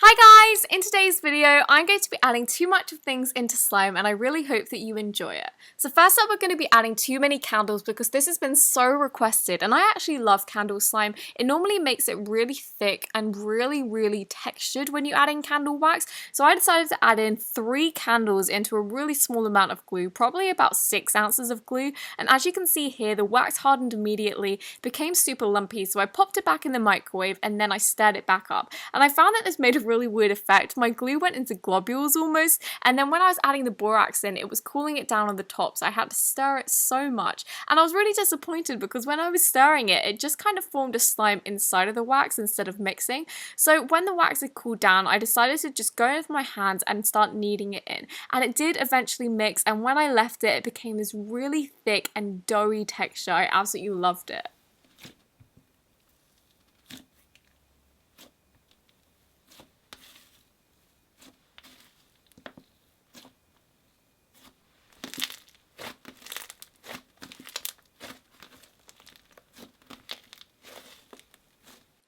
Hi guys! In today's video, I'm going to be adding too much of things into slime and I really hope that you enjoy it. So first up, we're going to be adding too many candles because this has been so requested and I actually love candle slime. It normally makes it really thick and really textured when you add in candle wax. So I decided to add in 3 candles into a really small amount of glue, probably about 6 ounces of glue. And as you can see here, the wax hardened immediately, became super lumpy, so I popped it back in the microwave and then I stirred it back up. And I found that this made a really weird effect. My glue went into globules almost, and then when I was adding the borax in, it was cooling it down on the top, so I had to stir it so much. And I was really disappointed because when I was stirring it, it just kind of formed a slime inside of the wax instead of mixing. So when the wax had cooled down, I decided to just go in with my hands and start kneading it in. And it did eventually mix, and when I left it, it became this really thick and doughy texture. I absolutely loved it.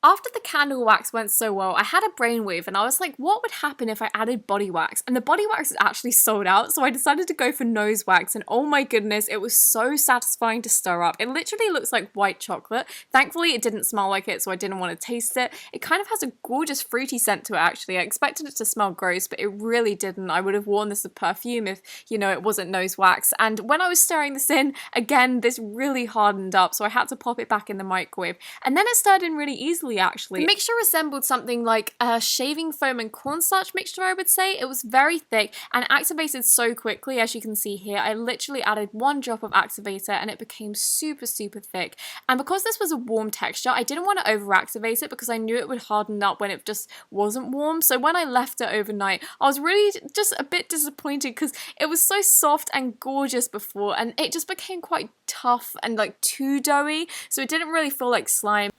After the candle wax went so well, I had a brainwave and I was like, what would happen if I added body wax? And the body wax is actually sold out, so I decided to go for nose wax, and oh my goodness, it was so satisfying to stir up. It literally looks like white chocolate. Thankfully, it didn't smell like it, so I didn't want to taste it. It kind of has a gorgeous fruity scent to it, actually. I expected it to smell gross, but it really didn't. I would have worn this as perfume if, it wasn't nose wax. And when I was stirring this in, again, this really hardened up, so I had to pop it back in the microwave. And then it stirred in really easily, actually. The mixture resembled something like a shaving foam and cornstarch mixture, I would say. It was very thick and activated so quickly, as you can see here. I literally added 1 drop of activator and it became super thick. And because this was a warm texture, I didn't want to over-activate it because I knew it would harden up when it just wasn't warm. So when I left it overnight, I was really just a bit disappointed because it was so soft and gorgeous before, and it just became quite tough and like too doughy, so it didn't really feel like slime.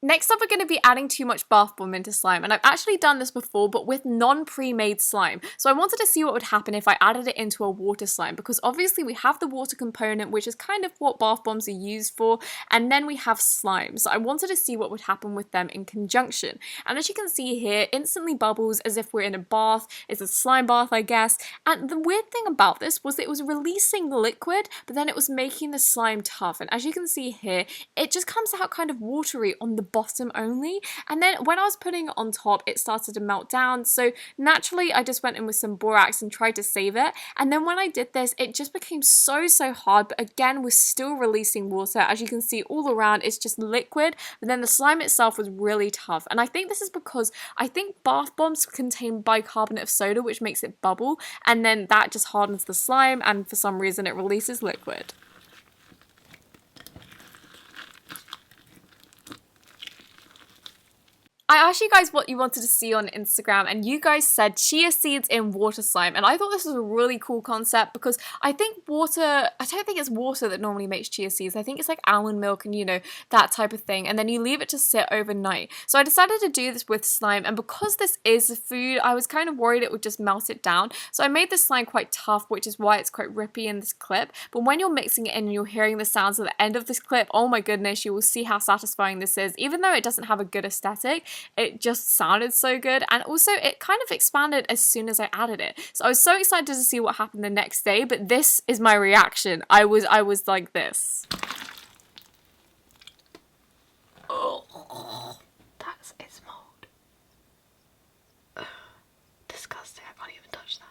Next up, we're going to be adding too much bath bomb into slime, and I've actually done this before, but with non-pre-made slime. So I wanted to see what would happen if I added it into a water slime, because obviously we have the water component, which is kind of what bath bombs are used for, and then we have slime. So I wanted to see what would happen with them in conjunction. And as you can see here, instantly bubbles as if we're in a bath. It's a slime bath, I guess. And the weird thing about this was that it was releasing liquid, but then it was making the slime tough. And as you can see here, it just comes out kind of watery on the bottom only, and then when I was putting it on top, it started to melt down. So naturally I just went in with some borax and tried to save it, and then when I did this, it just became so hard, but again was still releasing water. As you can see all around, it's just liquid, but then the slime itself was really tough. And I think this is because I think bath bombs contain bicarbonate of soda, which makes it bubble, and then that just hardens the slime, and for some reason it releases liquid. I asked you guys what you wanted to see on Instagram, and you guys said chia seeds in water slime, and I thought this was a really cool concept because I don't think it's water that normally makes chia seeds. I think it's like almond milk and that type of thing, and then you leave it to sit overnight. So I decided to do this with slime, and because this is a food, I was kind of worried it would just melt it down. So I made this slime quite tough, which is why it's quite rippy in this clip. But when you're mixing it in and you're hearing the sounds at the end of this clip, oh my goodness, you will see how satisfying this is. Even though it doesn't have a good aesthetic, it just sounded so good, and also it kind of expanded as soon as I added it. So I was so excited to see what happened the next day, but this is my reaction. I was like this. Oh, that's its mold. Ugh, disgusting. I can't even touch that.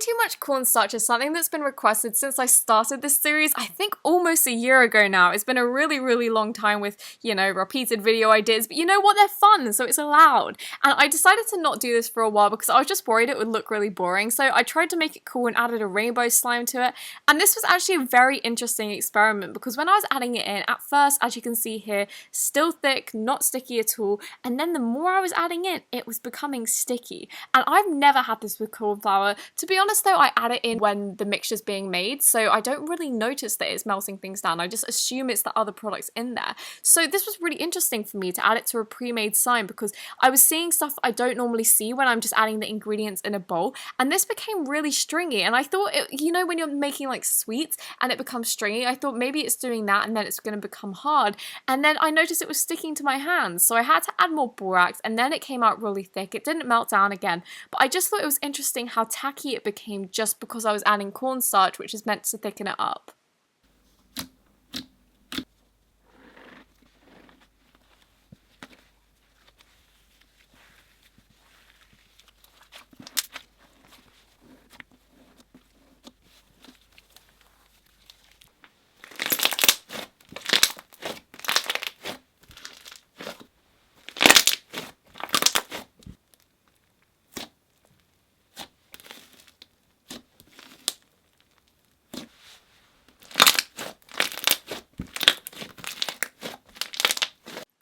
too much cornstarch is something that's been requested since I started this series, I think almost a year ago now. It's been a really, really long time with, you know, repeated video ideas, but you know what? They're fun, so it's allowed. And I decided to not do this for a while because I was just worried it would look really boring, so I tried to make it cool and added a rainbow slime to it. And this was actually a very interesting experiment because when I was adding it in, at first, as you can see here, still thick, not sticky at all, and then the more I was adding in, it was becoming sticky. And I've never had this with corn flour. To be honest though, I add it in when the mixture's being made, so I don't really notice that it's melting things down. I just assume it's the other products in there. So this was really interesting for me to add it to a pre-made slime because I was seeing stuff I don't normally see when I'm just adding the ingredients in a bowl, and this became really stringy. And I thought, you know, when you're making like sweets and it becomes stringy, I thought maybe it's doing that and then it's going to become hard. And then I noticed it was sticking to my hands, so I had to add more borax, and then it came out really thick. It didn't melt down again, but I just thought it was interesting how tacky it became just because I was adding cornstarch, which is meant to thicken it up.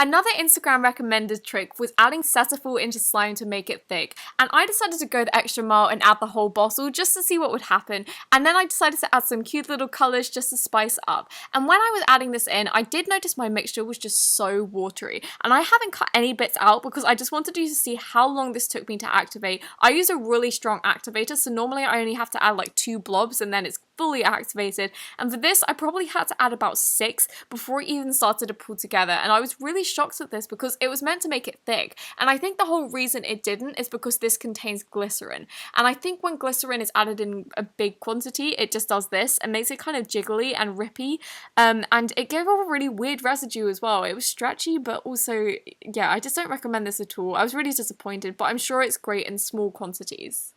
Another Instagram recommended trick was adding cetaphil into slime to make it thick, and I decided to go the extra mile and add the whole bottle just to see what would happen, and then I decided to add some cute little colours just to spice it up. And when I was adding this in, I did notice my mixture was just so watery, and I haven't cut any bits out because I just wanted you to see how long this took me to activate. I use a really strong activator, so normally I only have to add like 2 blobs and then it's fully activated, and for this I probably had to add about 6 before it even started to pull together, and I was really shocked at this because it was meant to make it thick, and I think the whole reason it didn't is because this contains glycerin, and I think when glycerin is added in a big quantity it just does this and makes it kind of jiggly and rippy, and it gave off a really weird residue as well. It was stretchy, but also, yeah, I just don't recommend this at all. I was really disappointed, but I'm sure it's great in small quantities.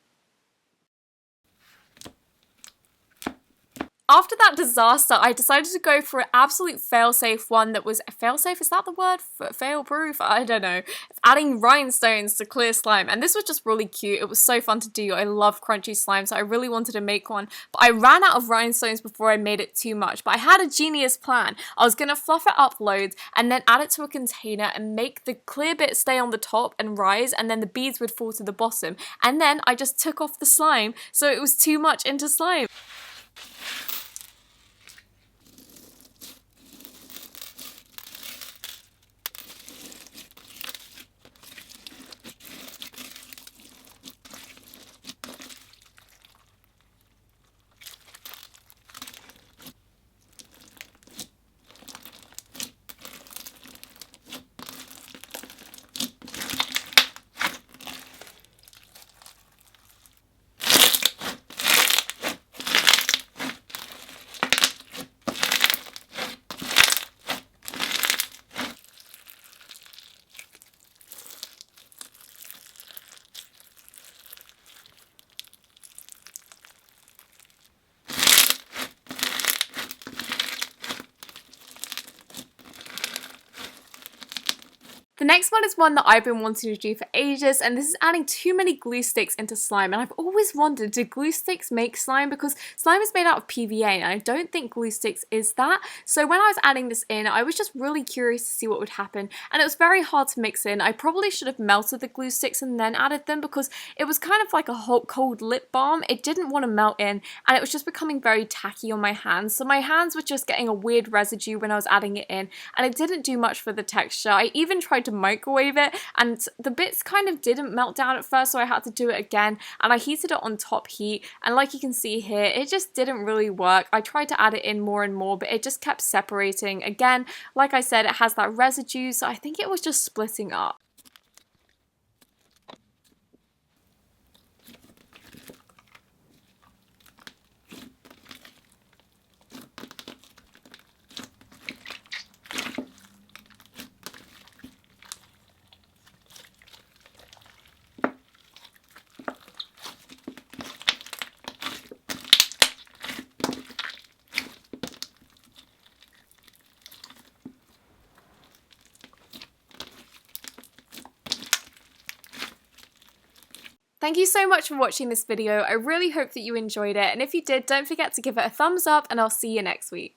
After that disaster, I decided to go for an absolute fail-safe one that was, fail-safe, is that the word? Fail-proof? I don't know. Adding rhinestones to clear slime, and this was just really cute. It was so fun to do. I love crunchy slime, so I really wanted to make one, but I ran out of rhinestones before I made it too much. But I had a genius plan. I was gonna fluff it up loads and then add it to a container and make the clear bit stay on the top and rise, and then the beads would fall to the bottom. And then I just took off the slime, so it was too much into slime. The next one is one that I've been wanting to do for ages, and this is adding too many glue sticks into slime. And I've always wondered, do glue sticks make slime? Because slime is made out of PVA, and I don't think glue sticks is that. So when I was adding this in, I was just really curious to see what would happen, and it was very hard to mix in. I probably should have melted the glue sticks and then added them because it was kind of like a hot, cold lip balm. It didn't want to melt in, and it was just becoming very tacky on my hands. So my hands were just getting a weird residue when I was adding it in, and it didn't do much for the texture. I even tried to microwave it, and the bits kind of didn't melt down at first, so I had to do it again, and I heated it on top heat, and like you can see here, it just didn't really work. I tried to add it in more and more, but it just kept separating. Again, like I said, it has that residue, so I think it was just splitting up. Thank you so much for watching this video. I really hope that you enjoyed it, and if you did, don't forget to give it a thumbs up, and I'll see you next week.